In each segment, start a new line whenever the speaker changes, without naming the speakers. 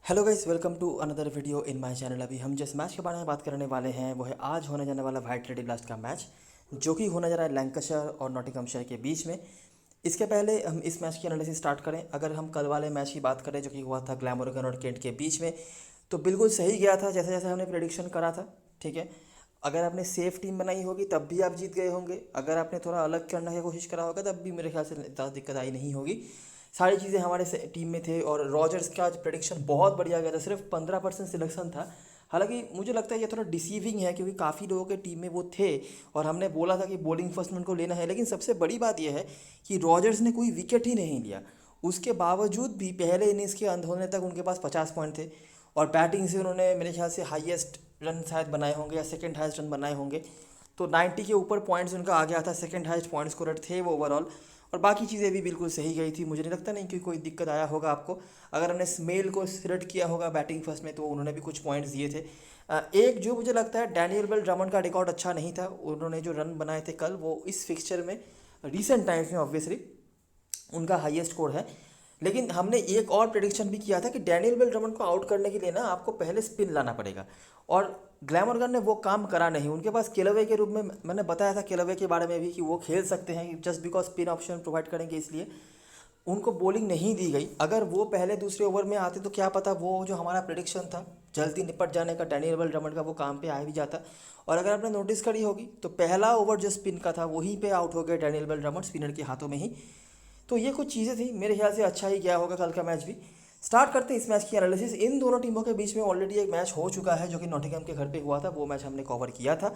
Hello guys, welcome to another video in my channel. अभी हम जिस मैच के बारे में बात करने वाले हैं वो है आज होने जाने वाला व्हाइट रेड ब्लास्ट का मैच, जो कि होने जा रहा है लैंकाशायर और नॉटिंघमशायर के बीच में। इसके पहले हम इस मैच की एनालिसिस स्टार्ट करें। अगर हम कल वाले मैच की बात करें जो कि हुआ था ग्लैमोरगन और केंट के बीच में, तो बिल्कुल सही गया था जैसे जैसे हमने प्रेडिक्शन करा था। ठीक है, अगर आपने सेफ टीम बनाई होगी तब भी आप जीत गए होंगे। अगर आपने थोड़ा अलग करने की कोशिश करा होगा तब भी मेरे ख्याल से ज़्यादा दिक्कत आई नहीं होगी। सारी चीज़ें हमारे टीम में थे और रॉजर्स का प्रेडिक्शन बहुत बढ़िया गया था। सिर्फ 15% सिलेक्शन था। हालांकि मुझे लगता है ये थोड़ा डिसीविंग है क्योंकि काफ़ी लोगों के टीम में वो थे और हमने बोला था कि बॉलिंग फर्स्ट में उनको लेना है। लेकिन सबसे बड़ी बात यह है कि रॉजर्स ने कोई विकेट ही नहीं लिया। उसके बावजूद भी पहले इनिंग्स के अंत होने तक उनके पास 50 पॉइंट थे और बैटिंग से उन्होंने मेरे ख्याल से हाईएस्ट रन शायद बनाए होंगे या सेकंड हाईएस्ट रन बनाए होंगे। तो 90 के ऊपर पॉइंट्स उनका आ गया था। सेकंड हाईएस्ट पॉइंट स्कोरर थे वो ओवरऑल। और बाकी चीज़ें भी बिल्कुल सही गई थी। मुझे नहीं लगता नहीं कि कोई दिक्कत आया होगा आपको। अगर हमने स्मेल को सिलेक्ट किया होगा बैटिंग फर्स्ट में तो उन्होंने भी कुछ पॉइंट्स दिए थे। एक जो मुझे लगता है डैनियल बेल ड्रमंड का रिकॉर्ड अच्छा नहीं था। उन्होंने जो रन बनाए थे कल वो इस फिक्सचर में रिसेंट टाइम्स में ऑब्वियसली उनका हाईएस्ट स्कोर है। लेकिन हमने एक और प्रेडिक्शन भी किया था कि डैनियल बेल ड्रमंड को आउट करने के लिए ना आपको पहले स्पिन लाना पड़ेगा और ग्लैमरगन ने वो काम करा नहीं। उनके पास केलवे के रूप में मैंने बताया था केलवे के बारे में भी कि वो खेल सकते हैं just because spin option provide करेंगे, इसलिए उनको बॉलिंग नहीं दी गई। अगर वो पहले दूसरे ओवर में आते तो क्या पता वो जो हमारा प्रेडिक्शन था जल्दी निपट जाने का डैनियल बेल ड्रमंड का वो काम पे आ भी जाता। और अगर आपने नोटिस करी होगी तो पहला ओवर जो स्पिन का था वहीं पे आउट हो गया डैनियल बेल ड्रमंड स्पिनर के हाथों में ही। तो ये कुछ चीज़ें थी, मेरे ख्याल से अच्छा ही गया होगा कल का मैच भी। स्टार्ट करते हैं इस मैच की एनालिसिस। इन दोनों टीमों के बीच में ऑलरेडी एक मैच हो चुका है जो कि नॉटिंघम के घर पे हुआ था, वो मैच हमने कवर किया था।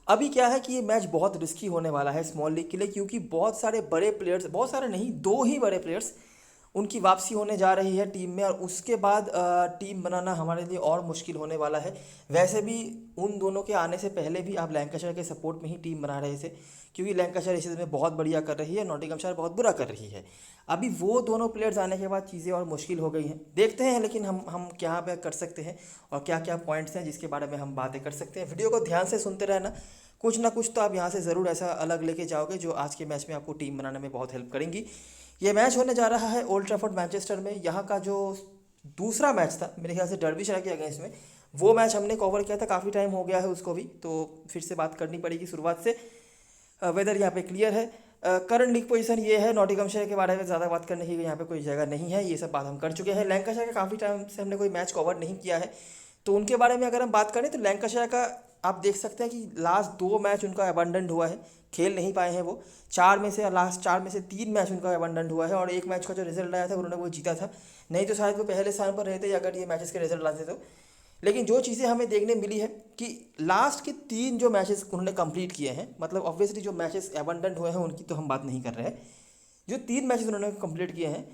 अभी क्या है कि ये मैच बहुत रिस्की होने वाला है स्मॉल लीग के लिए, क्योंकि बहुत सारे बड़े प्लेयर्स, बहुत सारे नहीं, दो ही बड़े प्लेयर्स उनकी वापसी होने जा रही है टीम में और उसके बाद टीम बनाना हमारे लिए और मुश्किल होने वाला है। वैसे भी उन दोनों के आने से पहले भी आप लैंकाशायर के सपोर्ट में ही टीम बना रहे थे, क्योंकि लैंकाशायर इस सीजन में बहुत बढ़िया कर रही है, नॉटिंघमशायर बहुत बुरा कर रही है। अभी वो दोनों प्लेयर्स आने के बाद चीज़ें और मुश्किल हो गई हैं। देखते हैं लेकिन हम क्या पे कर सकते हैं और क्या क्या पॉइंट्स हैं जिसके बारे में हम बातें कर सकते हैं। वीडियो को ध्यान से सुनते रहना, कुछ ना कुछ तो आप यहाँ से ज़रूर ऐसा अलग लेके जाओगे जो आज के मैच में आपको टीम बनाने में बहुत हेल्प करेंगी। ये मैच होने जा रहा है ओल्ड ट्रैफर्ड मैनचेस्टर में। यहाँ का जो दूसरा मैच था मेरे ख्याल से डर्बीशायर के अगेंस्ट में, वो मैच हमने कवर किया था। काफ़ी टाइम हो गया है उसको भी, तो फिर से बात करनी पड़ेगी शुरुआत से। वेदर यहाँ पे क्लियर है। करंट लीग पोजीशन ये है। नॉटिंघमशायर के बारे में ज़्यादा बात करने की यहाँ पे कोई जगह नहीं है, ये सब बात हम कर चुके हैं। लैंकाशायर का काफ़ी टाइम से हमने कोई मैच कवर नहीं किया है, तो उनके बारे में अगर हम बात करें तो लैंकाशायर का आप देख सकते हैं कि लास्ट 2 मैच उनका अबंडेंट हुआ है, खेल नहीं पाए हैं वो। लास्ट 4 में से 3 मैच उनका अबंडेंट हुआ है और एक मैच का जो रिजल्ट आया था उन्होंने वो जीता था। नहीं तो शायद वो पहले स्थान पर रहते अगर ये मैचेस के रिजल्ट आते तो। लेकिन जो चीज़ें हमें देखने मिली है कि लास्ट के 3 जो मैचेस उन्होंने कंप्लीट किए हैं, मतलब ऑब्वियसली जो मैचेस एबंडेंट हुए हैं उनकी तो हम बात नहीं कर रहे हैं। जो 3 मैचेस उन्होंने कंप्लीट किए हैं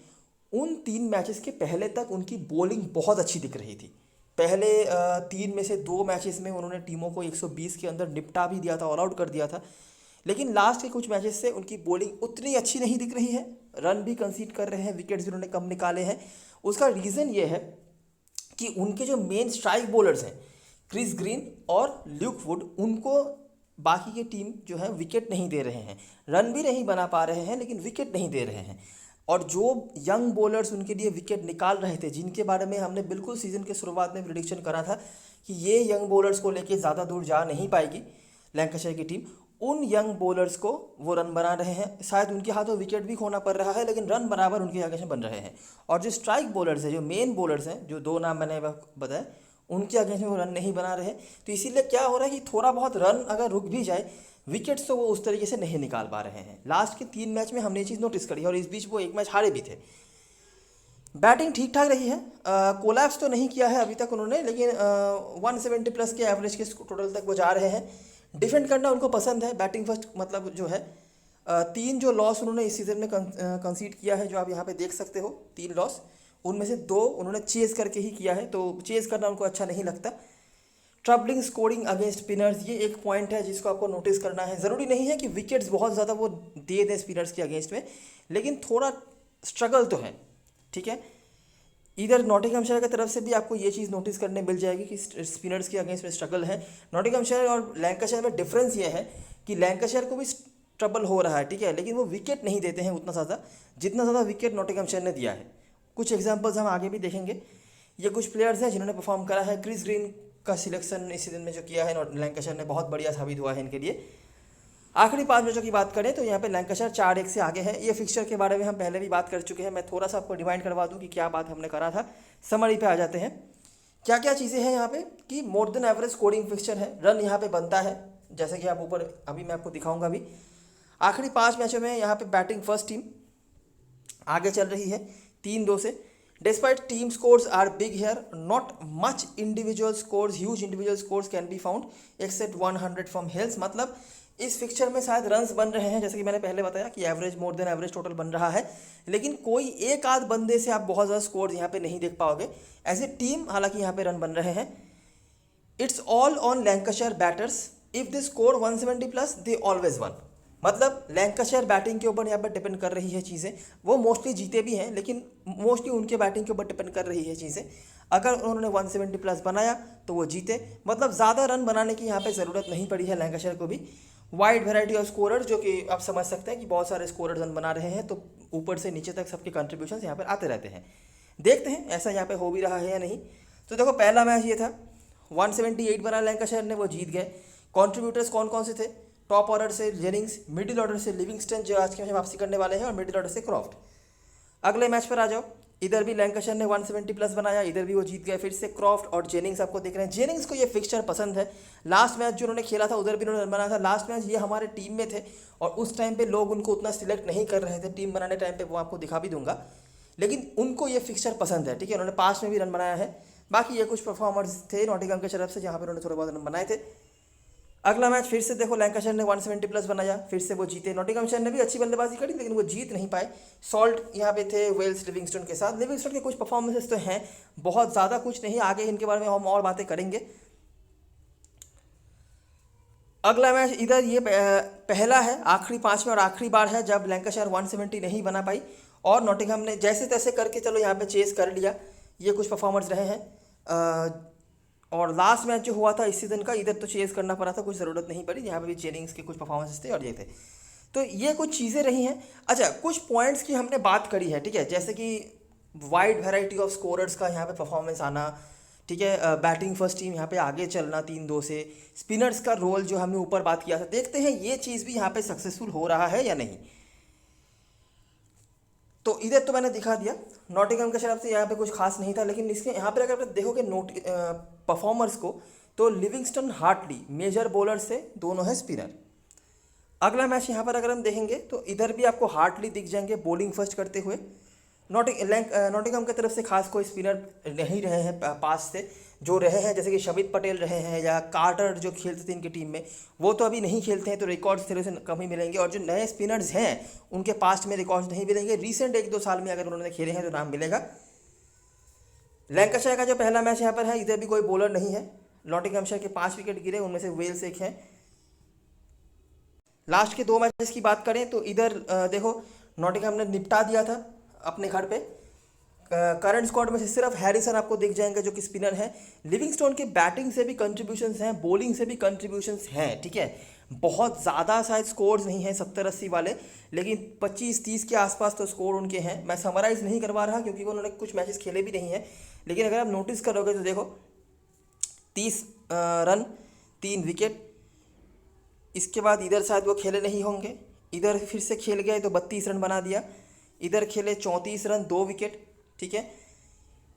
उन 3 मैचेस के पहले तक उनकी बॉलिंग बहुत अच्छी दिख रही थी। पहले 3 में से 2 मैचेस में उन्होंने टीमों को 120 के अंदर निपटा भी दिया था, ऑल आउट कर दिया था। लेकिन लास्ट के कुछ मैचेस से उनकी बॉलिंग उतनी अच्छी नहीं दिख रही है। रन भी कंसीड कर रहे हैं, विकेट्स भी उन्होंने कम निकाले हैं। उसका रीज़न ये है कि उनके जो मेन स्ट्राइक बॉलर्स हैं क्रिस ग्रीन और ल्यूक वुड, उनको बाकी की टीम जो है विकेट नहीं दे रहे हैं। रन भी नहीं बना पा रहे हैं लेकिन विकेट नहीं दे रहे हैं। और जो यंग बॉलर्स उनके लिए विकेट निकाल रहे थे, जिनके बारे में हमने बिल्कुल सीजन के शुरुआत में प्रिडिक्शन करा था कि ये यंग बॉलर्स को लेके ज़्यादा दूर जा नहीं पाएगी लैंकाशायर की टीम, उन यंग बॉलर्स को वो रन बना रहे हैं। शायद उनके हाथों विकेट भी खोना पड़ रहा है लेकिन रन बराबर उनके आगे से बन रहे हैं। और जो स्ट्राइक बॉलर्स हैं, जो मेन बॉलर्स हैं, जो 2 नाम मैंने बताया, उनके अगेंस्ट में वो रन नहीं बना रहे। तो इसीलिए क्या हो रहा है कि थोड़ा बहुत रन अगर रुक भी जाए, विकेट्स तो वो उस तरीके से नहीं निकाल पा रहे हैं। लास्ट के 3 मैच में हमने ये चीज़ नोटिस करी और इस बीच वो एक मैच हारे भी थे। बैटिंग ठीक ठाक रही है, कोलैप्स तो नहीं किया है अभी तक उन्होंने, लेकिन 170 प्लस के एवरेज के टोटल तक वो जा रहे हैं। डिफेंड करना उनको पसंद है। बैटिंग फर्स्ट मतलब जो है 3 जो लॉस उन्होंने इस सीज़न में कंसीड किया है, जो आप यहाँ पे देख सकते हो 3 लॉस, उनमें से 2 उन्होंने चेज़ करके ही किया है, तो चेज़ करना उनको अच्छा नहीं लगता। ट्रबलिंग स्कोरिंग अगेंस्ट स्पिनर्स, ये एक पॉइंट है जिसको आपको नोटिस करना है। ज़रूरी नहीं है कि विकेट्स बहुत ज़्यादा वो दे दें स्पिनर्स के अगेंस्ट में, लेकिन थोड़ा स्ट्रगल तो है। ठीक है, इधर नॉटिंघमशायर की तरफ से भी आपको ये चीज़ नोटिस करने मिल जाएगी कि स्पिनर्स के अगेंस्ट में स्ट्रगल है। नॉटिंघमशायर और लैंकाशायर में डिफरेंस ये है कि लैंकाशायर को भी ट्रबल हो रहा है, ठीक है, लेकिन वो विकेट नहीं देते हैं उतना ज़्यादा जितना ज़्यादा विकेट नॉटिंघमशायर ने दिया है। कुछ एग्जांपल्स हम आगे भी देखेंगे। ये कुछ प्लेयर्स हैं जिन्होंने परफॉर्म करा है। क्रिस ग्रीन का सिलेक्शन इस सीजन में जो किया है लैंकाशायर ने, बहुत बढ़िया साबित हुआ है इनके लिए। आखिरी 5 मैचों की बात करें तो यहाँ पे लैंकाशायर 4-1 से आगे है। ये फिक्सचर के बारे में हम पहले भी बात कर चुके हैं, मैं थोड़ा सा आपको रिमाइंड करवा दूँ कि क्या बात हमने करा था। समरी पे आ जाते हैं, क्या क्या चीज़ें हैं यहाँ पे कि more than average scoring fixture है, रन यहाँ पे बनता है, जैसे कि आप ऊपर अभी मैं आपको दिखाऊंगा अभी। आखिरी 5 मैचों में यहाँ पे बैटिंग फर्स्ट टीम आगे चल रही है 3-2 से। Despite team scores are big here, not much individual scores, huge individual scores can be found except 100 from Hills. मतलब इस फिक्सचर में शायद रन्स बन रहे हैं, जैसे कि मैंने पहले बताया कि average more than average total बन रहा है, लेकिन कोई एक आध बंदे से आप बहुत ज़्यादा स्कोर यहाँ पे नहीं देख पाओगे। एज ए टीम हालांकि यहाँ पे रन बन रहे हैं। It's all on Lancashire batters, if they score 170 plus they always one. मतलब लैंकाशायर बैटिंग के ऊपर यहाँ पर डिपेंड कर रही है चीज़ें। वो मोस्टली जीते भी हैं, लेकिन मोस्टली उनके बैटिंग के ऊपर डिपेंड कर रही है चीज़ें। अगर उन्होंने 170 प्लस बनाया तो वो जीते, मतलब ज़्यादा रन बनाने की यहाँ पे ज़रूरत नहीं पड़ी है लैंकाशायर को भी। वाइड वैरायटी ऑफ स्कोरर, जो कि आप समझ सकते हैं कि बहुत सारे स्कोरर रन बना रहे हैं, तो ऊपर से नीचे तक सबके कंट्रीब्यूशन यहाँ पर आते रहते हैं। देखते हैं ऐसा यहाँ पे हो भी रहा है या नहीं। तो देखो पहला मैच ये था, 178 बना लैंकाशायर ने, वो जीत गए। कॉन्ट्रीब्यूटर्स कौन कौन से थे? टॉप ऑर्डर से जेनिंग्स, मिडिल ऑर्डर से लिविंगस्टन जो आज के मैच वापसी करने वाले हैं, और मिडिल ऑर्डर से क्रॉफ्ट। अगले मैच पर आ जाओ, इधर भी लैंकाशायर ने 170 प्लस बनाया, इधर भी वो जीत गए। फिर से क्रॉफ्ट और जेनिंग्स आपको दिख रहे हैं। जेनिंग्स को ये फिक्सचर पसंद है, लास्ट मैच जो उन्होंने खेला था उधर भी उन्होंने रन बनाया था। लास्ट मैच ये हमारे टीम में थे और उस टाइम पे लोग उनको उतना सिलेक्ट नहीं कर रहे थे, टीम बनाने टाइम पे वो आपको दिखा भी दूंगा, लेकिन उनको ये फिक्सचर पसंद है, ठीक है। उन्होंने पास में भी रन बनाया है। बाकी ये कुछ परफॉर्मर्स थे नॉटिंघम की तरफ से जहाँ पर उन्होंने थोड़े बहुत रन बनाए थे। अगला मैच फिर से देखो लैंकाशायर ने 170 प्लस बनाया, फिर से वो जीते। नॉटिंघमशायर ने भी अच्छी बल्लेबाजी करी, लेकिन वो जीत नहीं पाए। सॉल्ट यहाँ पे थे वेल्स लिविंगस्टन के साथ। लिविंगस्टन के कुछ परफॉर्मेंसेस तो हैं, बहुत ज़्यादा कुछ नहीं, आगे इनके बारे में हम और बातें करेंगे। अगला मैच इधर ये पहला है आखिरी 5 में और आखिरी बार है जब लैंकाशायर 170 नहीं बना पाई, और नॉटिंघम ने जैसे तैसे करके चलो यहाँ पे चेस कर लिया। ये कुछ परफॉर्मर्स रहे हैं। और लास्ट मैच जो हुआ था इस सीज़न का, इधर तो चेस करना पड़ा था, कुछ ज़रूरत नहीं पड़ी। यहाँ पे भी जेनिंग्स के कुछ परफॉर्मेंसेस थे और ये थे। तो ये कुछ चीज़ें रही हैं। अच्छा, कुछ पॉइंट्स की हमने बात करी है, ठीक है, जैसे कि वाइड वैरायटी ऑफ स्कोरर्स का यहाँ पे परफॉर्मेंस आना, ठीक है, बैटिंग फर्स्ट टीम यहाँ पे आगे चलना 3-2 से, स्पिनर्स का रोल जो हमने ऊपर बात किया था। देखते हैं ये चीज़ भी यहाँ पे सक्सेसफुल हो रहा है या नहीं। तो इधर तो मैंने दिखा दिया, नॉटिंघम के तरफ से यहाँ पे कुछ खास नहीं था, लेकिन इसके यहाँ पे अगर आप देखोगे परफॉर्मर्स को, तो लिविंगस्टन हार्टली मेजर बॉलर से दोनों है स्पिनर। अगला मैच यहाँ पर अगर हम देखेंगे तो इधर भी आपको हार्टली दिख जाएंगे बॉलिंग फर्स्ट करते हुए। नॉटिंघम की तरफ से खास कोई स्पिनर नहीं रहे हैं पास से, जो रहे हैं जैसे कि शबित पटेल रहे हैं या कार्टर जो खेलते थे इनकी टीम में, वो तो अभी नहीं खेलते हैं, तो रिकॉर्ड्स थोड़े से कम ही मिलेंगे। और जो नए स्पिनर्स हैं उनके पास्ट में रिकॉर्ड्स नहीं मिलेंगे। रिसेंट 1-2 साल में अगर उन्होंने खेले हैं तो नाम मिलेगा। लैंकाशायर का जो पहला मैच यहाँ पर है, इधर भी कोई बॉलर नहीं है। नॉटिंघमशायर के 5 विकेट गिरे, उनमें से वेल्स एक है। लास्ट के 2 मैचेस की बात करें तो इधर देखो नॉटिंघम ने निपटा दिया था अपने घर पे। करंट स्क्वाड में से सिर्फ हैरिसन आपको दिख जाएंगे जो कि स्पिनर है। लिविंगस्टोन के बैटिंग से भी कंट्रीब्यूशंस हैं, बॉलिंग से भी कंट्रीब्यूशंस हैं, ठीक है। बहुत ज़्यादा शायद स्कोर्स नहीं हैं 70-80 वाले, लेकिन 25-30 के आसपास तो स्कोर उनके हैं। मैं समराइज़ नहीं करवा रहा क्योंकि उन्होंने कुछ मैचेस खेले भी नहीं हैं, लेकिन अगर आप नोटिस करोगे तो देखो 30 रन 3 विकेट। इसके बाद इधर शायद वो खेले नहीं होंगे, इधर फिर से खेल गए तो 32 रन बना दिया। इधर खेले 34 रन 2 विकेट, ठीक है।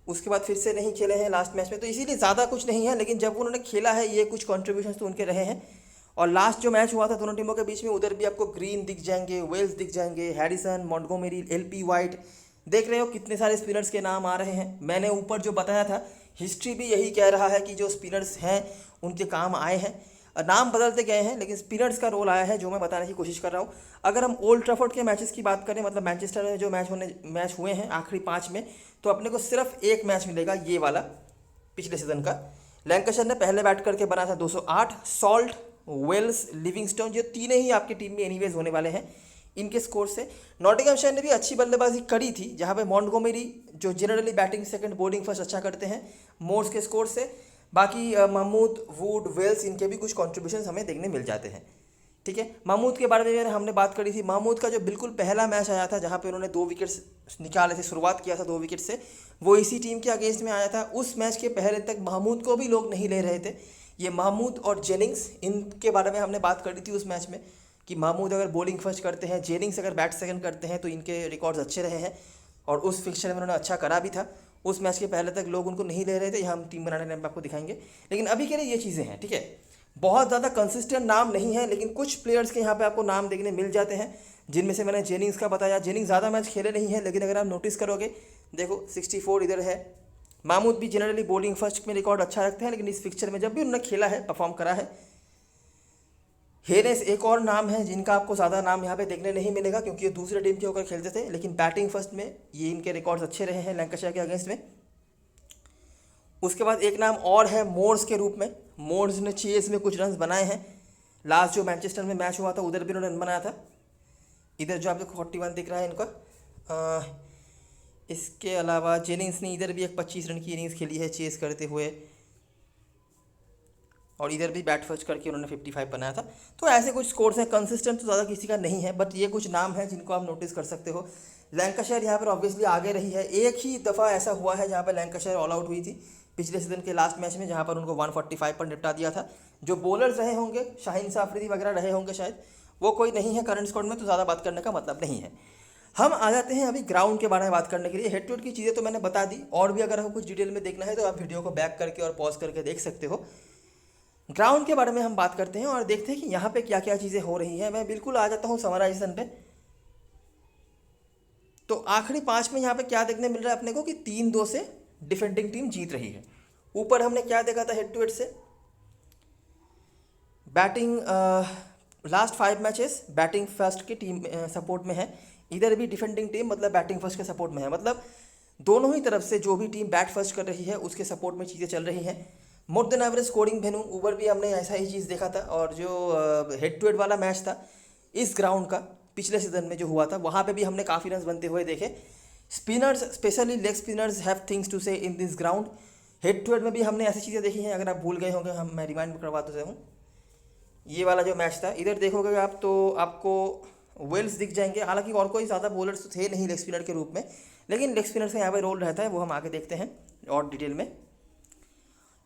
उसके बाद फिर से नहीं खेले हैं लास्ट मैच में, तो इसीलिए ज़्यादा कुछ नहीं है, लेकिन जब उन्होंने खेला है ये कुछ कॉन्ट्रीब्यूशंस तो उनके रहे हैं। और लास्ट जो मैच हुआ था दोनों टीमों के बीच में, उधर भी आपको ग्रीन दिख जाएंगे, वेल्स दिख जाएंगे, हैरिसन, मॉन्टगोमेरी, LP वाइट, देख रहे हो कितने सारे स्पिनर्स के नाम आ रहे हैं। मैंने ऊपर जो बताया था, हिस्ट्री भी यही कह रहा है कि जो स्पिनर्स हैं उनके काम आए हैं। नाम बदलते गए हैं लेकिन स्पिनर्स का रोल आया है, जो मैं बताने की कोशिश कर रहा हूँ। अगर हम ओल्ड ट्रैफोर्ड के मैचेस की बात करें, मतलब मैनचेस्टर में जो मैच हुए हैं आखिरी 5 में, तो अपने को सिर्फ एक मैच मिलेगा, ये वाला पिछले सीजन का। लैंकाशायर ने पहले बैट करके बना था 208। सॉल्ट, वेल्स, लिविंगस्टोन, जो तीनों ही आपकी टीम में एनीवेज होने वाले हैं इनके स्कोर से। नॉटिंघमशायर ने भी अच्छी बल्लेबाजी करी थी, जहाँ पे मॉन्टगोमेरी जो generally batting second bowling first अच्छा करते हैं मोर्स के स्कोर से। बाकी महमूद, वुड, वेल्स, इनके भी कुछ कॉन्ट्रीब्यूशन हमें देखने मिल जाते हैं। ठीक है। महमूद के बारे में हमने बात करी थी। महमूद का जो बिल्कुल पहला मैच आया था जहाँ पे उन्होंने 2 विकेट्स निकाले थे, शुरुआत किया था 2 विकेट से, वो इसी टीम के अगेंस्ट में आया था। उस मैच के पहले तक महमूद को भी लोग नहीं ले रहे थे। ये महमूद और जेनिंग्स, इनके बारे में हमने बात करी थी उस मैच में कि महमूद अगर बॉलिंग फर्स्ट करते हैं, जेनिंग्स अगर बैट सेकंड करते हैं तो इनके रिकॉर्ड्स अच्छे रहे हैं और उस फिक्चर में उन्होंने अच्छा करा भी था। उस मैच के पहले तक लोग उनको नहीं ले रहे थे, यहाँ हम टीम बनाने टाइम पे आपको दिखाएंगे। लेकिन अभी के लिए ये चीज़ें हैं, ठीक है। बहुत ज़्यादा कंसिस्टेंट नाम नहीं है, लेकिन कुछ प्लेयर्स के यहाँ पे आपको नाम देखने मिल जाते हैं, जिनमें से मैंने जेनिंग्स का बताया। जेनिंग्स ज़्यादा मैच खेले नहीं है, लेकिन अगर आप नोटिस करोगे, देखो 64 इधर है। महमूद भी जनरली बॉलिंग फर्स्ट में रिकॉर्ड अच्छा रखते हैं, लेकिन इस पिक्चर में जब भी उन्होंने खेला है, परफॉर्म करा है। हेनेस एक और नाम है जिनका आपको ज़्यादा नाम यहाँ पे देखने नहीं मिलेगा, क्योंकि ये दूसरे टीम के होकर खेलते थे, लेकिन बैटिंग फर्स्ट में ये इनके रिकॉर्ड्स अच्छे रहे हैं लैंकाशायर के अगेंस्ट में। उसके बाद एक नाम और है मोर्स के रूप में। मोर्स ने चेस में कुछ रन बनाए हैं। लास्ट जो मैनचेस्टर में मैच हुआ था उधर भी उन्होंने रन बनाया था। इधर जो आपको 41 दिख रहा है इनका। इसके अलावा जेनिंग्स ने इधर भी एक 25 रन की इनिंग्स खेली है चेस करते हुए, और इधर भी बैट फर्स्ट करके उन्होंने 55 बनाया था। तो ऐसे कुछ स्कोर्स हैं, कंसिस्टेंट तो ज़्यादा किसी का नहीं है, बट ये कुछ नाम हैं जिनको आप नोटिस कर सकते हो। लैंकाशायर यहाँ पर ऑब्वियसली आगे रही है। एक ही दफ़ा ऐसा हुआ है जहाँ पर लैंकाशायर ऑल आउट हुई थी पिछले सीजन के लास्ट मैच में, जहाँ पर उनको 145 पर निपटा दिया था। जो बॉलर्स रहे होंगे, शाहीन साफरीदी वगैरह रहे होंगे शायद, वो कोई नहीं है करंट स्क्वाड में, तो ज़्यादा बात करने का मतलब नहीं है। हम आ जाते हैं अभी ग्राउंड के बारे में बात करने के लिए। हेड टू हेड की चीज़ें तो मैंने बता दी, और भी अगर आपको कुछ डिटेल में देखना है तो आप वीडियो को बैक करके और पॉज करके देख सकते हो। ग्राउंड के बारे में हम बात करते हैं और देखते हैं कि यहाँ पे क्या क्या चीज़ें हो रही हैं। मैं बिल्कुल आ जाता हूँ समराइजेशन पे। तो आखिरी 5 में यहाँ पे क्या देखने मिल रहा है अपने को कि 3-2 से डिफेंडिंग टीम जीत रही है। ऊपर हमने क्या देखा था हेड टू हेड से, batting last 5 matches batting first की टीम सपोर्ट में है। इधर भी डिफेंडिंग टीम मतलब बैटिंग फर्स्ट के सपोर्ट में है। मतलब दोनों ही तरफ से जो भी टीम बैट फर्स्ट कर रही है उसके सपोर्ट में चीज़ें चल रही हैं। More than average scoring venue, ऊपर भी हमने ऐसा ही चीज़ देखा था। और जो हेड टू हेड वाला मैच था इस ग्राउंड का पिछले सीजन में जो हुआ था, वहाँ पे भी हमने काफ़ी रन बनते हुए देखे। Spinners, specially leg spinners, have things to say in this ground. Head to head में भी हमने ऐसी चीज़ें देखी हैं। अगर आप भूल गए होंगे, मैं रिमाइंड करवा देता हूँ। ये वाला जो मैच था, इधर देखोगे आप तो आपको वेल्स दिख जाएंगे। हालांकि और कोई ज़्यादा बॉलर्स तो थे नहीं लेग स्पिनर के रूप में, लेकिन लेग स्पिनर का यहाँ पर रोल रहता है, वो हम आगे देखते हैं और डिटेल में।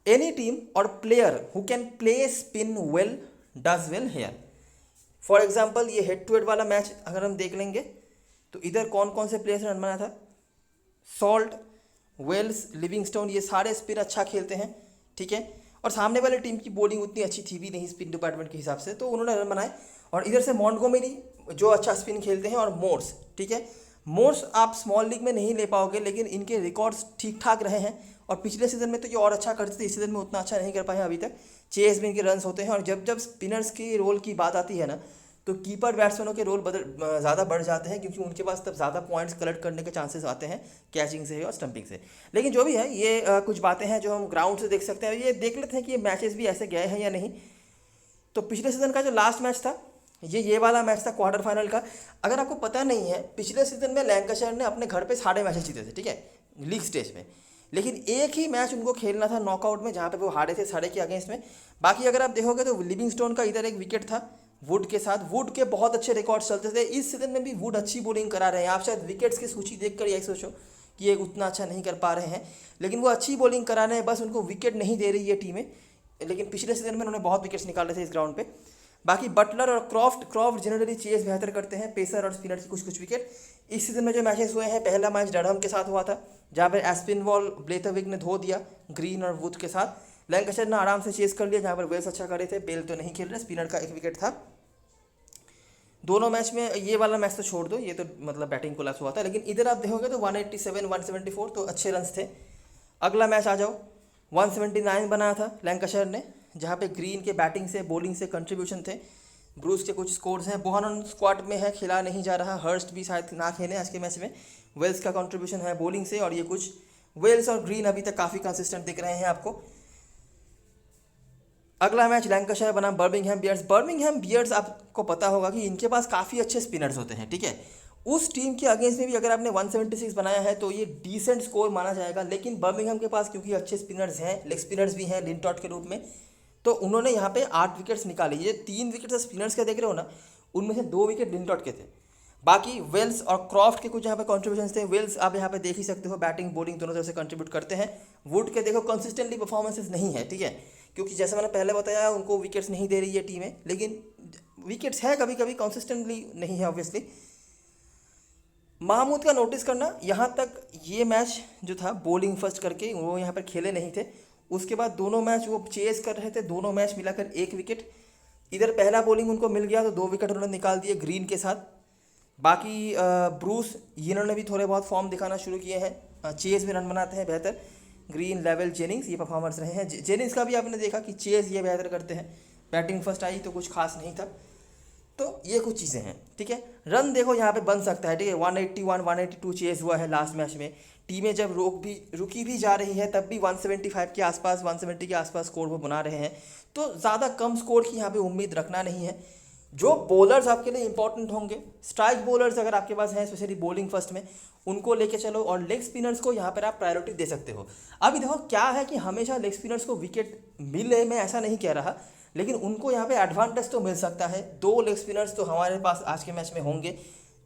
एनी टीम और player who can play spin well does well hair. For example ये हेड टू हेड वाला मैच अगर हम देख लेंगे तो इधर कौन कौन से प्लेयर्स ने रन बनाया था, सॉल्ट, वेल्स, लिविंगस्टोन, ये सारे स्पिन अच्छा खेलते हैं, ठीक है। और सामने वाली टीम की बॉलिंग उतनी अच्छी थी भी नहीं स्पिन डिपार्टमेंट के हिसाब से, तो उन्होंने रन बनाए। और इधर से मॉन्टगोमेरी जो अच्छा स्पिन खेलते हैं, और मोर्स, ठीक है। मोर्स आप स्मॉल लीग में नहीं ले पाओगे, लेकिन इनके रिकॉर्ड्स ठीक ठाक रहे हैं। और पिछले सीजन में तो ये और अच्छा करते थे, इस सीजन में उतना अच्छा नहीं कर पाए हैं अभी तक। चेस में इनके रन्स होते हैं, और जब जब स्पिनर्स की रोल की बात आती है ना, तो कीपर बैट्समैनों के रोल ज़्यादा बढ़ जाते हैं, क्योंकि उनके पास तब ज़्यादा पॉइंट्स कलेक्ट करने के चांसेस आते हैं कैचिंग से और स्टंपिंग से। लेकिन जो भी है, ये कुछ बातें हैं जो हम ग्राउंड से देख सकते हैं। ये देख लेते हैं कि ये मैचेस भी ऐसे गए हैं या नहीं। तो पिछले सीजन का जो लास्ट मैच था, ये वाला मैच था क्वार्टर फाइनल का। अगर आपको पता नहीं है, पिछले सीजन में लैंकाशायर ने अपने घर पे सारे मैचेस जीते थे, ठीक है, लीग स्टेज में। लेकिन एक ही मैच उनको खेलना था नॉकआउट में, जहाँ पे वो हारे थे सारे के अगेंस्ट में। बाकी अगर आप देखोगे तो लिविंगस्टोन का इधर एक विकेट था वुड के साथ। वुड के बहुत अच्छे रिकॉर्ड चलते थे। इस सीजन में भी वुड अच्छी बॉलिंग करा रहे हैं। आप शायद विकेट्स की सूची देखकर यही सोचो कि ये उतना अच्छा नहीं कर पा रहे हैं, लेकिन वो अच्छी बॉलिंग करा रहे हैं, बस उनको विकेट नहीं दे रही है टीमें। लेकिन पिछले सीजन में उन्होंने बहुत विकेट्स निकाले थे इस ग्राउंड पे। बाकी बटलर और क्रॉफ्ट जनरली चेस बेहतर करते हैं, पेसर और स्पिनर की कुछ विकेट। इस सीजन में जो मैचेस हुए हैं, पहला मैच डरहम के साथ हुआ था, जहाँ पर एस्पिनवॉल ब्लेथरविक ने धो दिया ग्रीन और वुड के साथ। लैंकाशायर ने आराम से चेस कर लिया, जहाँ पर वेल्स अच्छा कर रहे थे। बेल तो नहीं खेल रहे, स्पिनर का एक विकेट था दोनों मैच में। ये वाला मैच तो छोड़ दो, ये तो मतलब बैटिंग कोलैप्स हुआ था। लेकिन इधर आप देखोगे तो 187, 174 तो अच्छे रन्स थे। अगला मैच आ जाओ, 179 बनाया था लैंकाशायर ने, जहाँ पे ग्रीन के बैटिंग से बॉलिंग से कंट्रीब्यूशन थे। ब्रूस के कुछ स्कोर्स हैं। बोहानन स्क्वाड में है, खिला नहीं जा रहा। हर्स्ट भी शायद ना खेले आज के मैच में। वेल्स का कंट्रीब्यूशन है बॉलिंग से, और ये कुछ वेल्स और ग्रीन अभी तक काफ़ी कंसिस्टेंट दिख रहे हैं आपको। अगला मैच लैंकाशायर बना बर्मिंघम बियर्स। बर्मिंघम बियर्स आपको पता होगा कि इनके पास काफ़ी अच्छे स्पिनर्स होते हैं, ठीक है। उस टीम के अगेंस्ट में भी अगर आपने 176 बनाया है तो ये डिसेंट स्कोर माना जाएगा। लेकिन बर्मिंघम के पास क्योंकि अच्छे स्पिनर्स हैं, लेग स्पिनर्स भी हैं लिंटॉट के रूप में, तो उन्होंने यहाँ पे 8 विकेट्स निकाले। ये 3 विकेट स्पिनर्स के देख रहे हो ना, उनमें से 2 विकेट लिंटॉट के थे। बाकी वेल्स और क्रॉफ्ट के कुछ यहाँ पे कॉन्ट्रीब्यूशन थे। वेल्स आप यहाँ पे देख ही सकते हो, बैटिंग बॉलिंग दोनों तरफ से कंट्रीब्यूट करते हैं। वुड के देखो कंसिस्टेंटली परफॉर्मेंसेस नहीं है, ठीक है, क्योंकि जैसे मैंने पहले बताया उनको विकेट्स नहीं दे रही है टीमें, लेकिन विकेट्स है कभी कभी, कंसिस्टेंटली नहीं है ऑब्वियसली। महमूद का नोटिस करना, यहाँ तक ये मैच जो था बॉलिंग फर्स्ट करके वो यहाँ पर खेले नहीं थे। उसके बाद दोनों मैच वो चेस कर रहे थे, दोनों मैच मिलाकर 1 विकेट। इधर पहला बॉलिंग उनको मिल गया तो 2 विकेट उन्होंने निकाल दिए ग्रीन के साथ। बाकी ब्रूस इन्होंने भी थोड़े बहुत फॉर्म दिखाना शुरू किए हैं, चेस में रन बनाते हैं बेहतर। ग्रीन, लेवल, जेनिंग्स ये परफॉर्मर्स रहे हैं। जेनिंग्स का भी आपने देखा कि चेस ये बेहतर करते हैं। बैटिंग फर्स्ट आई तो कुछ खास नहीं था। तो ये कुछ चीज़ें हैं, ठीक है। रन देखो यहाँ पे बन सकता है, ठीक है। 181 182 चेस हुआ है लास्ट मैच में। टीमें जब रुकी भी जा रही है तब भी 175 के आसपास, 170 के आसपास स्कोर वो बना रहे हैं। तो ज़्यादा कम स्कोर की यहाँ पे उम्मीद रखना नहीं है। जो बॉलर्स आपके लिए इंपॉर्टेंट होंगे, स्ट्राइक बॉलर्स अगर आपके पास हैं स्पेशली बॉलिंग फर्स्ट में, उनको लेके चलो। और लेग स्पिनर्स को यहाँ पर आप प्रायोरिटी दे सकते हो। अभी देखो क्या है कि हमेशा लेग स्पिनर्स को विकेट मिले, मैं ऐसा नहीं कह रहा, लेकिन उनको यहाँ पे एडवांटेज तो मिल सकता है। 2 लेग स्पिनर्स तो हमारे पास आज के मैच में होंगे,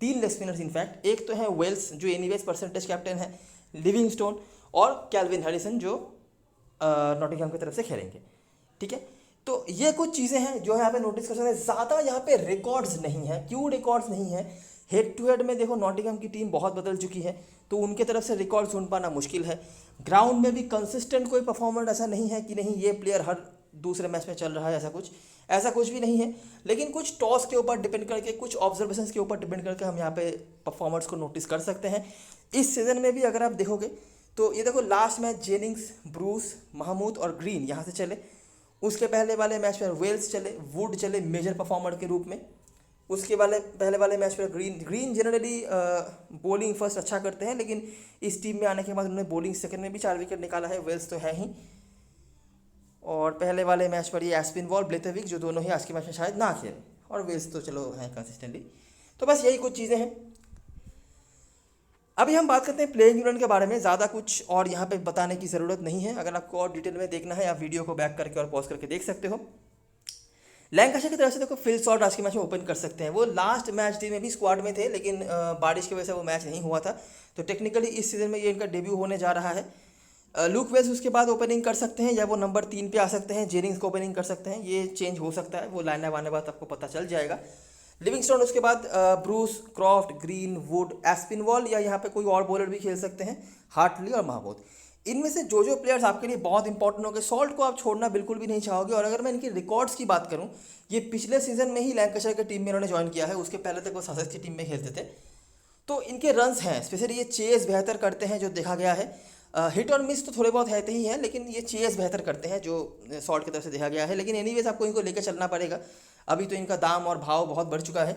3 लेग स्पिनर्स इनफैक्ट। एक तो है वेल्स जो एनीवेज परसेंटेज कैप्टन है, लिविंगस्टोन और कैल्विन हैरिसन जो नॉटिंघम की तरफ से खेलेंगे, ठीक है। तो ये कुछ चीज़ें हैं जो यहाँ पे नोटिस कर सकते हैं। ज़्यादा यहाँ पे रिकॉर्ड्स नहीं है। क्यों रिकॉर्ड्स नहीं है? हेड टू हेड में देखो नॉटिंघम की टीम बहुत बदल चुकी है, तो उनके तरफ से रिकॉर्ड सुन पाना मुश्किल है। ग्राउंड में भी कंसिस्टेंट कोई परफॉर्मेंस ऐसा नहीं है कि नहीं ये प्लेयर हर दूसरे मैच में चल रहा है, ऐसा कुछ भी नहीं है। लेकिन कुछ टॉस के ऊपर डिपेंड करके, कुछ ऑब्जर्वेशंस के ऊपर डिपेंड करके हम यहाँ पे परफॉर्मेंस को नोटिस कर सकते हैं। इस सीज़न में भी अगर आप देखोगे तो ये देखो last match Jennings, Bruce, Mahmood और ग्रीन यहाँ से चले। उसके पहले वाले मैच में वेल्स चले, वुड चले मेजर परफॉर्मर के रूप में। उसके पहले वाले मैच में ग्रीन जनरली बॉलिंग फर्स्ट अच्छा करते हैं, लेकिन इस टीम में आने के बाद उन्होंने बॉलिंग सेकंड में भी 4 विकेट निकाला है। वेल्स तो है ही। और पहले वाले मैच पर ये एस्पिनवॉल, ब्लेथेविक जो दोनों ही आज के मैच में शायद ना खेले, और वेल्स तो चलो हैं कंसिस्टेंटली। तो बस यही कुछ चीज़ें हैं। अभी हम बात करते हैं प्लेइंग 11 के बारे में। ज़्यादा कुछ और यहाँ पे बताने की ज़रूरत नहीं है। अगर आपको और डिटेल में देखना है आप वीडियो को बैक करके और पॉज करके देख सकते हो। लैंकाशायर की तरफ से देखो फिल सॉल्ट आज के मैच में ओपन कर सकते हैं। वो लास्ट मैच डे में भी स्क्वाड में थे, लेकिन बारिश की वजह से वो मैच नहीं हुआ था। तो टेक्निकली इस सीज़न में ये इनका डेब्यू होने जा रहा है। लुक वेल्स उसके बाद ओपनिंग कर सकते हैं, या वो नंबर 3 पे आ सकते हैं। जेनिंग्स को ओपनिंग कर सकते हैं, ये चेंज हो सकता है। वो लाइन आने बाद आपको पता चल जाएगा। लिविंगस्टोन उसके बाद ब्रूस, क्रॉफ्ट, ग्रीन, वुड, एस्पिनवॉल, या यहाँ पे कोई और बॉलर भी खेल सकते हैं, हार्टली और महमूद। इनमें से जो प्लेयर्स आपके लिए बहुत इंपॉर्टेंट होंगे, सॉल्ट को आप छोड़ना बिल्कुल भी नहीं चाहोगे। और अगर मैं इनके रिकॉर्ड्स की बात करूं, ये पिछले सीजन में ही लैंकाशायर की टीम में इन्होंने ज्वाइन किया है। उसके पहले तक वो ससेक्स की टीम में खेलते थे। तो इनके रन्स हैं, स्पेशली ये चेस बेहतर करते हैं जो देखा गया है। हिट और मिस तो थोड़े बहुत है ही हैं, लेकिन ये चेस बेहतर करते हैं जो सॉल्ट की तरफ से देखा गया है। लेकिन एनीवेज आपको इनको लेकर चलना पड़ेगा, अभी तो इनका दाम और भाव बहुत बढ़ चुका है।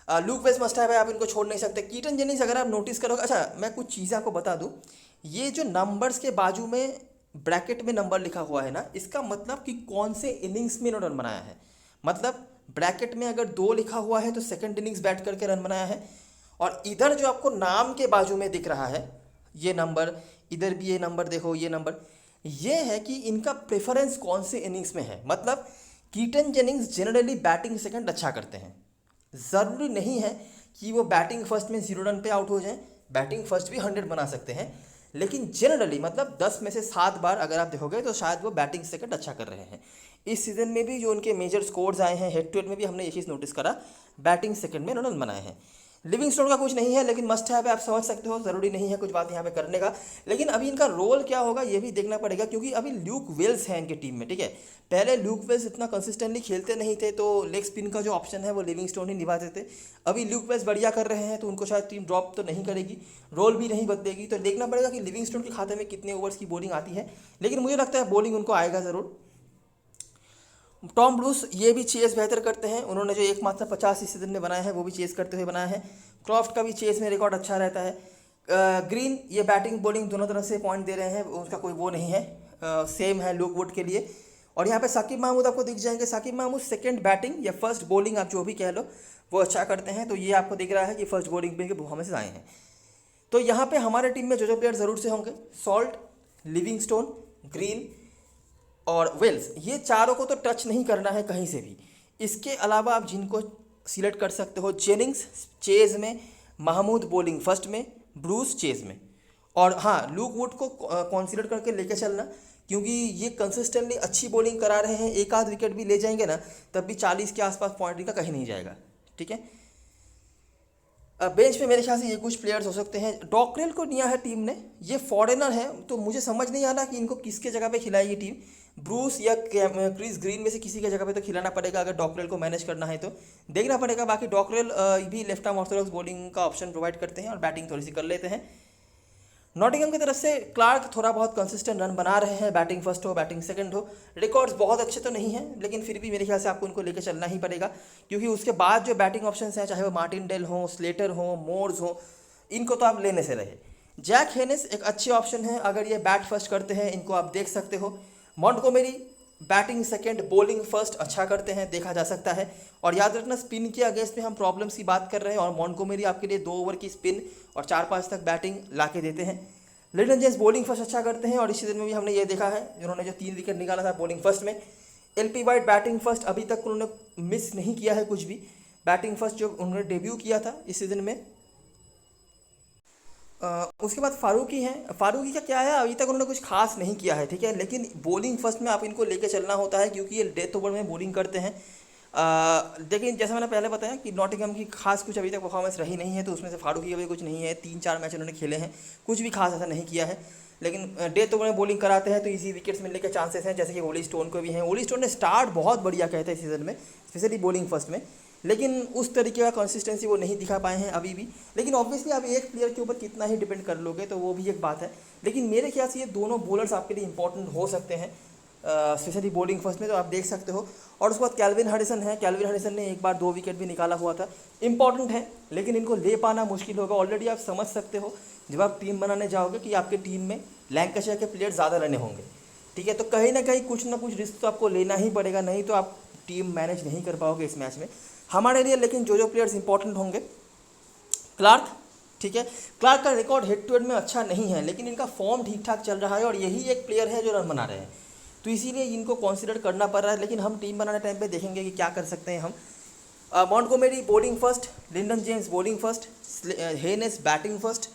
लुक वेल्स मस्ट है, आप इनको छोड़ नहीं सकते। कीटन जेनिंग्स अगर आप नोटिस करोगे, अच्छा मैं कुछ चीज़ें आपको बता दूं, ये जो नंबर्स के बाजू में ब्रैकेट में नंबर लिखा हुआ है ना, इसका मतलब कि कौन से इनिंग्स में इन्होंने रन बनाया है। मतलब ब्रैकेट में अगर 2 लिखा हुआ है तो सेकंड इनिंग्स बैट करके रन बनाया है। और इधर जो आपको नाम के बाजू में दिख रहा है ये नंबर, इधर भी ये नंबर देखो, ये नंबर, ये है कि इनका प्रेफरेंस कौन से इनिंग्स में है। मतलब Keaton Jennings generally batting second अच्छा करते हैं। ज़रूरी नहीं है कि वो बैटिंग फर्स्ट में 0 रन पे आउट हो जाएं, बैटिंग फर्स्ट भी 100 बना सकते हैं। लेकिन जनरली मतलब 10 में से 7 बार अगर आप देखोगे तो शायद वो बैटिंग सेकंड अच्छा कर रहे हैं। इस सीज़न में भी जो उनके मेजर स्कोर्स आए हैं, हेड टू हेड में भी हमने ये चीज़ नोटिस करा, बैटिंग सेकंड में उन्होंने रन बनाए हैं। लिविंगस्टोन का कुछ नहीं है, लेकिन मस्ट है, आप समझ सकते हो, ज़रूरी नहीं है कुछ बात यहाँ पे करने का। लेकिन अभी इनका रोल क्या होगा ये भी देखना पड़ेगा, क्योंकि अभी ल्यूक वेल्स है इनकी टीम में, ठीक है। पहले ल्यूक वेल्स इतना कंसिस्टेंटली खेलते नहीं थे, तो लेग स्पिन का जो ऑप्शन है वो लिविंगस्टोन ही निभाते थे। अभी ल्यूक वेल्स बढ़िया कर रहे हैं, तो उनको शायद टीम ड्रॉप तो नहीं करेगी, रोल भी नहीं बदलेगी। तो देखना पड़ेगा कि लिविंगस्टोन के खाते में कितने ओवर्स की बॉलिंग आती है, लेकिन मुझे लगता है बॉलिंग उनको आएगा ज़रूर। टॉम ब्रूस ये भी चेस बेहतर करते हैं। उन्होंने जो एकमात्र 50 इस सीजन में बनाया है वो भी चेस करते हुए बनाया है। क्रॉफ्ट का भी चेस में रिकॉर्ड अच्छा रहता है। ग्रीन ये बैटिंग बॉलिंग दोनों तरफ से पॉइंट दे रहे हैं, उसका कोई वो नहीं है, सेम है लुक वुड के लिए। और यहाँ पे साकिब महमूद आपको दिख जाएंगे। साकिब महमूद सेकंड बैटिंग या फर्स्ट बॉलिंग आप जो भी कह लो वो अच्छा करते हैं। तो ये आपको दिख रहा है कि फर्स्ट बॉलिंग पे परफॉर्मेंस आए हैं। तो यहाँ पे हमारे टीम में जो प्लेयर ज़रूर से होंगे, सॉल्ट, लिविंगस्टोन, ग्रीन, और वेल्स, ये चारों को तो टच नहीं करना है कहीं से भी। इसके अलावा आप जिनको सिलेक्ट कर सकते हो, जेनिंग्स चेज में, महमूद बॉलिंग फर्स्ट में, ब्रूस चेज में। और हाँ, लूक वुड को कॉन्सिडर करके लेके चलना, क्योंकि ये कंसिस्टेंटली अच्छी बॉलिंग करा रहे हैं। एक आध विकेट भी ले जाएंगे ना, तब भी 40 के आसपास पॉइंट इनका कहीं नहीं जाएगा। ठीक है, बेंच पे मेरे ख्याल से ये कुछ प्लेयर्स हो सकते हैं। डॉकरेल को लिया है टीम ने, ये फॉरेनर है, तो मुझे समझ नहीं आ रहा कि इनको किसके जगह पे खिलाएगी टीम। ब्रूस या क्रिस ग्रीन में से किसी के जगह पे तो खिलाना पड़ेगा अगर डॉकरेल को मैनेज करना है तो देखना पड़ेगा। बाकी डॉकरेल भी लेफ्ट आर्म ऑर्थोडॉक्स बॉलिंग का ऑप्शन प्रोवाइड करते हैं और बैटिंग थोड़ी सी कर लेते हैं। नॉटिंघम की तरफ से क्लार्क थोड़ा बहुत कंसिस्टेंट रन बना रहे हैं, बैटिंग फर्स्ट हो बैटिंग सेकंड हो। रिकॉर्ड्स बहुत अच्छे तो नहीं हैं, लेकिन फिर भी मेरे ख्याल से आपको उनको लेकर चलना ही पड़ेगा, क्योंकि उसके बाद जो बैटिंग ऑप्शंस हैं, चाहे वो मार्टिनडेल हो, स्लेटर हो, मोर्स हो, इनको तो आप लेने से रहे। जैक हेनिस एक अच्छे ऑप्शन है, अगर ये बैट फर्स्ट करते हैं इनको आप देख सकते हो। Montgomery batting second bowling first अच्छा करते हैं, देखा जा सकता है। और याद रखना, स्पिन के अगेंस्ट में हम प्रॉब्लम्स की बात कर रहे हैं, और मॉन्टगोमेरी आपके लिए 2 ओवर की स्पिन और 4-5 तक बैटिंग ला के देते हैं। लिटन जेम्स बॉलिंग फर्स्ट अच्छा करते हैं, और इस सीजन में भी हमने ये देखा है, जिन्होंने जो 3 विकेट निकाला था बॉलिंग फर्स्ट में। एलपी वाइट बैटिंग फर्स्ट, अभी तक उन्होंने मिस नहीं किया है कुछ भी। बैटिंग फर्स्ट जो उन्होंने डेब्यू किया था इस सीजन में। उसके बाद फारूकी हैं। फारूकी का क्या है, अभी तक उन्होंने कुछ खास नहीं किया है, ठीक है, लेकिन बॉलिंग फर्स्ट में आप इनको लेके चलना होता है, क्योंकि ये डेथ ओवर में बॉलिंग करते हैं। लेकिन जैसा मैंने पहले बताया कि नॉटिंघम की खास कुछ अभी तक परफॉर्मेंस रही नहीं है, तो उसमें से फारूकी का भी कुछ नहीं है। 3-4 मैच उन्होंने खेले हैं, कुछ भी खास ऐसा नहीं किया है, लेकिन डेथ ओवर में बॉलिंग कराते हैं तो इजी विकेट्स मिलने के चांसेस हैं, जैसे कि ओली स्टोन को भी हैं। ओली स्टोन ने स्टार्ट बहुत बढ़िया कहते हैं इस सीज़न में, स्पेशली बॉलिंग फर्स्ट में, लेकिन उस तरीके का कंसिस्टेंसी वो नहीं दिखा पाए हैं अभी भी। लेकिन ऑब्वियसली आप एक प्लेयर के ऊपर कितना ही डिपेंड कर लोगे, तो वो भी एक बात है। लेकिन मेरे ख्याल से ये दोनों बॉलर्स आपके लिए इंपॉर्टेंट हो सकते हैं, स्पेशली बॉलिंग फर्स्ट में, तो आप देख सकते हो। और उसके बाद कैल्विन हैरिसन है। कैल्विन हैरिसन ने एक बार 2 विकेट भी निकाला हुआ था, इंपॉर्टेंट है, लेकिन इनको ले पाना मुश्किल होगा। ऑलरेडी आप समझ सकते हो जब आप टीम बनाने जाओगे कि आपके टीम में लैंकाशायर के प्लेयर ज़्यादा रहने होंगे, ठीक है, तो कहीं ना कहीं कुछ ना कुछ रिस्क तो आपको लेना ही पड़ेगा, नहीं तो आप टीम मैनेज नहीं कर पाओगे इस मैच में हमारे लिए। लेकिन जो प्लेयर्स इंपॉर्टेंट होंगे, क्लार्क, ठीक है, क्लार्क का रिकॉर्ड हेड टू हेड में अच्छा नहीं है, लेकिन इनका फॉर्म ठीक ठाक चल रहा है, और यही एक प्लेयर है जो रन बना रहे हैं, तो इसीलिए इनको कंसीडर करना पड़ रहा है। लेकिन हम टीम बनाने टाइम पे देखेंगे कि क्या कर सकते हैं हम। Montgomery bowling first, Lyndon James bowling first, Haynes batting first,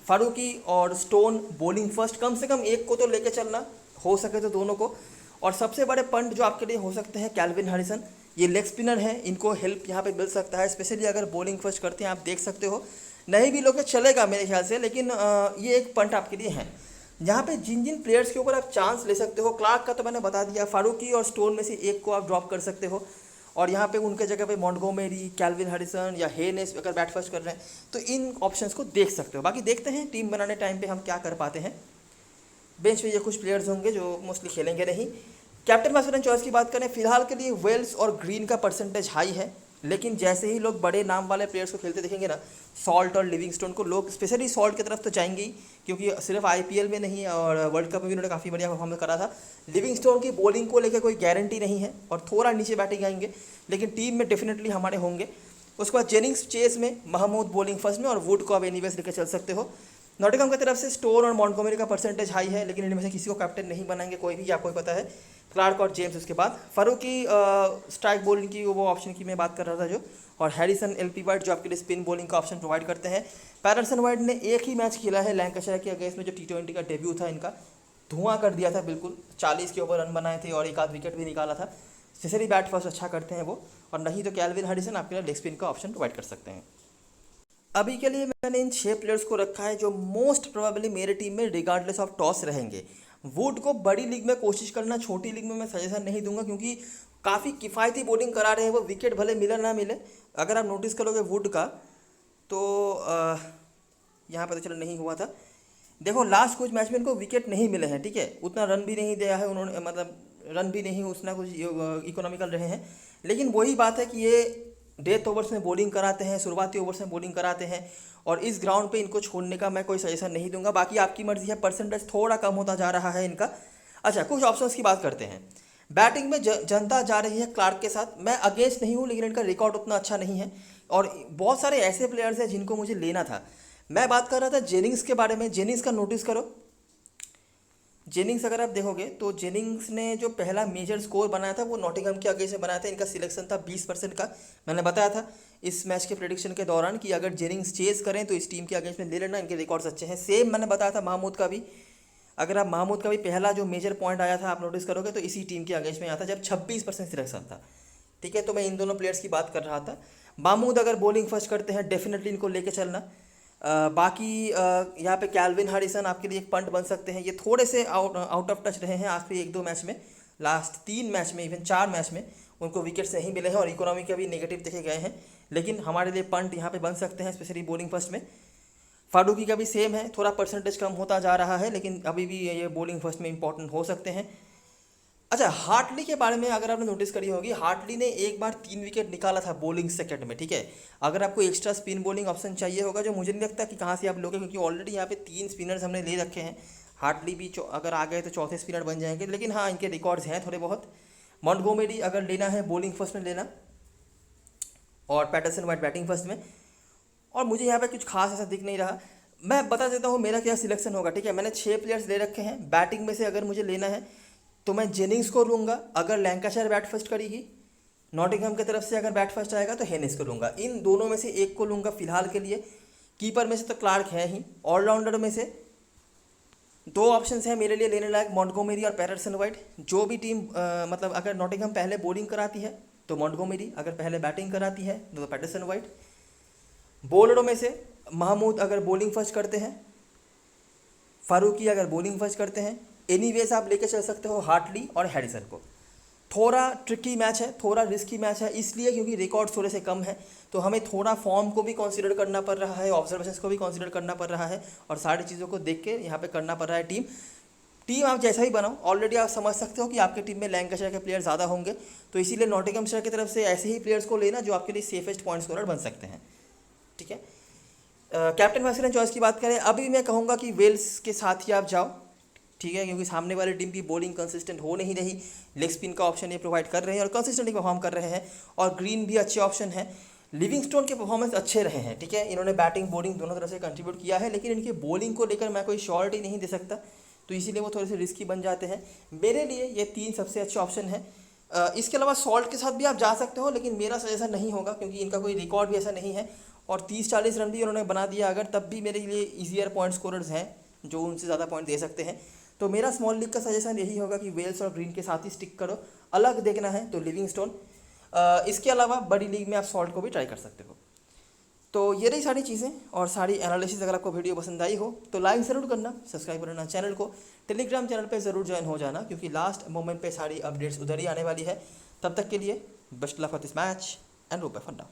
Farooqi और स्टोन बॉलिंग फर्स्ट। कम से कम एक को तो लेके चलना, हो सके तो दोनों को। और सबसे बड़े पंट जो आपके लिए हो सकते हैं, कैल्विन हैरिसन, ये लेग स्पिनर है, इनको हेल्प यहाँ पे मिल सकता है, स्पेशली अगर बॉलिंग फर्स्ट करते हैं। आप देख सकते हो, नहीं भी लोग चलेगा मेरे ख्याल से, लेकिन ये एक पंट आपके लिए है। यहाँ पे जिन जिन प्लेयर्स के ऊपर आप चांस ले सकते हो, क्लार्क का तो मैंने बता दिया, फारूकी और स्टोन में से एक को आप ड्रॉप कर सकते हो, और यहाँ पे उनके जगह पे मॉन्टगोमेरी, कैल्विन हैरिसन या हेनेस अगर बैट फर्स्ट कर रहे हैं, तो इन ऑप्शंस को देख सकते हो। बाकी देखते हैं टीम बनाने टाइम पे हम क्या कर पाते हैं। बेंच पे ये कुछ प्लेयर्स होंगे जो मोस्टली खेलेंगे नहीं। कैप्टन बैट्समैन चॉइस की बात करें, फिलहाल के लिए वेल्स और ग्रीन का परसेंटेज हाई है, लेकिन जैसे ही लोग बड़े नाम वाले प्लेयर्स को खेलते देखेंगे ना, सॉल्ट और लिविंगस्टोन को, लोग स्पेशली सॉल्ट की तरफ तो जाएंगे ही, क्योंकि सिर्फ आईपीएल में नहीं और वर्ल्ड कप में भी उन्होंने काफ़ी बढ़िया परफॉर्मेंस करा था। लिविंगस्टोन की बॉलिंग को लेकर कोई गारंटी नहीं है, और थोड़ा नीचे बैटिंग आएंगे, लेकिन टीम में डेफिनेटली हमारे होंगे। उसके बाद जेनिंग्स चेस में, महमूद बॉलिंग फर्स्ट में, और वुड को आप एनीवेज लेकर चल सकते हो। नॉटिंघम की तरफ से स्टोन और मॉन्टगोमेरी का परसेंटेज हाई है, लेकिन इनमें से किसी को कैप्टन नहीं बनाएंगे कोई भी, आपको पता है। क्लार्क और जेम्स उसके बाद। फारूकी स्ट्राइक बॉलिंग की वो ऑप्शन की मैं बात कर रहा था जो, और हैरिसन एलपी वाइट जो आपके लिए स्पिन बॉलिंग का ऑप्शन प्रोवाइड करते हैं। पैटरसन वाइट ने एक ही मैच खेला है लैंकाशायर के अगेंस्ट में, जो T20 का डेब्यू था इनका, धुआं कर दिया था बिल्कुल, 40 के ऊपर रन बनाए थे और एक आध विकेट भी निकाला था। स्पेशली बैट फर्स्ट अच्छा करते हैं वो, और नहीं तो कैल्विन हैरिसन आपके लिए लेग स्पिन का ऑप्शन प्रोवाइड कर सकते हैं। अभी के लिए मैंने इन 6 प्लेयर्स को रखा है जो मोस्ट प्रोबेबली मेरे टीम में रिगार्डलेस ऑफ टॉस रहेंगे। वुड को बड़ी लीग में कोशिश करना, छोटी लीग में मैं सजेशन नहीं दूंगा, क्योंकि काफ़ी किफ़ायती बॉलिंग करा रहे हैं वो, विकेट भले मिले ना मिले। अगर आप नोटिस करोगे वुड का, तो यहाँ पर तो चलो नहीं हुआ था, देखो लास्ट कुछ मैच में इनको विकेट नहीं मिले हैं, ठीक है, उतना रन भी नहीं दिया है उन्होंने, मतलब रन भी नहीं उतना कुछ इकोनॉमिकल रहे हैं। लेकिन वही बात है कि ये डेथ ओवर्स में बॉलिंग कराते हैं, शुरुआती ओवर्स में बॉलिंग कराते हैं, और इस ग्राउंड पे इनको छोड़ने का मैं कोई सजेशन नहीं दूंगा। बाकी आपकी मर्जी है, परसेंटेज थोड़ा कम होता जा रहा है इनका। अच्छा, कुछ ऑप्शंस की बात करते हैं। बैटिंग में जनता जा रही है क्लार्क के साथ, मैं अगेंस्ट नहीं हूँ, लेकिन इनका रिकॉर्ड उतना अच्छा नहीं है, और बहुत सारे ऐसे प्लेयर्स हैं जिनको मुझे लेना था। मैं बात कर रहा था जेनिंग्स के बारे में। जेनिंग्स का नोटिस करो, जेनिंग्स अगर आप देखोगे तो जेनिंग्स ने जो पहला मेजर स्कोर बनाया था वो नॉटिंघम के अगेंस्ट में बनाया था। इनका सिलेक्शन था 20% का। मैंने बताया था इस मैच के प्रेडिक्शन के दौरान कि अगर जेनिंग्स चेस करें तो इस टीम के अगेंस्ट में ले लेना, इनके रिकॉर्ड्स अच्छे हैं। सेम मैंने बताया था महमूद का भी। अगर आप महमूद का भी पहला जो मेजर पॉइंट आया था आप नोटिस करोगे तो इसी टीम के अगेंस्ट में आया था जब 26% सिलेक्शन था। ठीक है, तो मैं इन दोनों प्लेयर्स की बात कर रहा था। महमूद अगर बॉलिंग फर्स्ट करते हैं डेफिनेटली इनको लेके चलना। बाकी यहाँ पे कैल्विन हैरिसन आपके लिए एक पंट बन सकते हैं। ये थोड़े से आउट ऑफ टच रहे हैं आखिरी 1-2 मैच में, लास्ट 3 मैच में, इवन 4 मैच में उनको विकेट्स नहीं मिले हैं और इकोनॉमी के भी नेगेटिव देखे गए हैं। लेकिन हमारे लिए पंट यहाँ पे बन सकते हैं, स्पेशली बॉलिंग फर्स्ट में। फारूकी का भी सेम है, थोड़ा परसेंटेज कम होता जा रहा है लेकिन अभी भी ये बॉलिंग फर्स्ट में इंपॉर्टेंट हो सकते हैं। अच्छा, हार्टली के बारे में अगर आपने नोटिस करी होगी, हार्टली ने एक बार 3 विकेट निकाला था बॉलिंग सेकंड में। ठीक है, अगर आपको एक्स्ट्रा स्पिन बॉलिंग ऑप्शन चाहिए होगा, जो मुझे नहीं लगता कि कहाँ से आप लोगे, क्योंकि ऑलरेडी यहाँ पे 3 स्पिनर्स हमने ले रखे हैं। हार्टली भी अगर आ गए तो चौथे स्पिनर बन जाएंगे, लेकिन हाँ इनके रिकॉर्ड्स हैं थोड़े बहुत। मॉन्टगोमेरी अगर लेना है बॉलिंग फर्स्ट में लेना, और पैटरसन वाइट बैटिंग फर्स्ट में। और मुझे यहाँ पे कुछ खास ऐसा दिख नहीं रहा। मैं बता देता हूँ मेरा क्या सिलेक्शन होगा। ठीक है, मैंने 6 प्लेयर्स ले रखे हैं। बैटिंग में से अगर मुझे लेना है तो मैं जेनिंग्स को लूँगा अगर लैंकाशायर बैट फर्स्ट करेगी। नॉटिंघम की तरफ से अगर बैट फर्स्ट आएगा तो हेनिस को लूँगा। इन दोनों में से एक को लूँगा फिलहाल के लिए। कीपर में से तो क्लार्क है ही। ऑलराउंडर में से 2 ऑप्शन हैं मेरे लिए लेने लायक, मॉन्टगोमेरी और पैटरसन वाइट। जो भी टीम मतलब अगर नॉटिंघम पहले बॉलिंग कराती है तो मॉन्टगोमेरी, अगर पहले बैटिंग कराती है तो पैटरसन वाइट। बॉलरों में से महमूद अगर बॉलिंग फर्स्ट करते हैं, फारूकी अगर बॉलिंग फर्स्ट करते हैं, एनीवेज आप लेके चल सकते हो हार्टली और हैरिसन को। थोड़ा ट्रिकी मैच है, थोड़ा रिस्की मैच है, इसलिए क्योंकि रिकॉर्ड थोड़े से कम है तो हमें थोड़ा फॉर्म को भी कंसीडर करना पड़ रहा है, ऑब्जर्वेशंस को भी कंसीडर करना पड़ रहा है और सारी चीज़ों को देख के यहाँ पे करना पड़ रहा है। टीम आप जैसा ही बनाओ, ऑलरेडी आप समझ सकते हो कि आपके टीम में लैंकाशायर के प्लेयर ज़्यादा होंगे, तो इसीलिए नॉटिंघमशायर की तरफ से ऐसे ही प्लेयर्स को लेना जो आपके लिए सेफेस्ट पॉइंट स्कोरर बन सकते हैं। ठीक है, कैप्टन वाइस कैप्टन चॉइस की बात करें, अभी मैं कहूँगा कि वेल्स के साथ ही आप जाओ। ठीक है, क्योंकि सामने वाली टीम की बॉलिंग कंसिस्टेंट हो नहीं रही, लेग स्पिन का ऑप्शन ये प्रोवाइड कर रहे हैं और कंसिस्टेंटली परफॉर्म कर रहे हैं, और ग्रीन भी अच्छे ऑप्शन है। लिविंगस्टोन के परफॉर्मेंस अच्छे रहे हैं। ठीक है, इन्होंने बैटिंग बॉलिंग दोनों तरह से कंट्रीब्यूट किया है, लेकिन इनके बॉलिंग को लेकर मैं कोई श्योरिटी नहीं दे सकता, तो इसीलिए वो थोड़े से रिस्की बन जाते हैं। मेरे लिए ये 3 सबसे अच्छे ऑप्शन है। इसके अलावा सॉल्ट के साथ भी आप जा सकते हो, लेकिन मेरा सजेशन नहीं होगा क्योंकि इनका कोई रिकॉर्ड भी ऐसा नहीं है और 30-40 रन भी उन्होंने बना दिया अगर, तब भी मेरे लिए ईजियर पॉइंट स्कोरर्स हैं जो उनसे ज़्यादा पॉइंट दे सकते हैं। तो मेरा स्मॉल लीग का सजेशन यही होगा कि वेल्स और ग्रीन के साथ ही स्टिक करो। अलग देखना है तो लिविंगस्टोन, इसके अलावा बड़ी लीग में आप सॉल्ट को भी ट्राई कर सकते हो। तो ये रही सारी चीज़ें और सारी एनालिसिस। अगर आपको वीडियो पसंद आई हो तो लाइक ज़रूर करना, सब्सक्राइब करना चैनल को, टेलीग्राम चैनल पे ज़रूर ज्वाइन हो जाना क्योंकि लास्ट मोमेंट पे सारी अपडेट्स उधर ही आने वाली है। तब तक के लिए best luck for this match and रूप फंडा।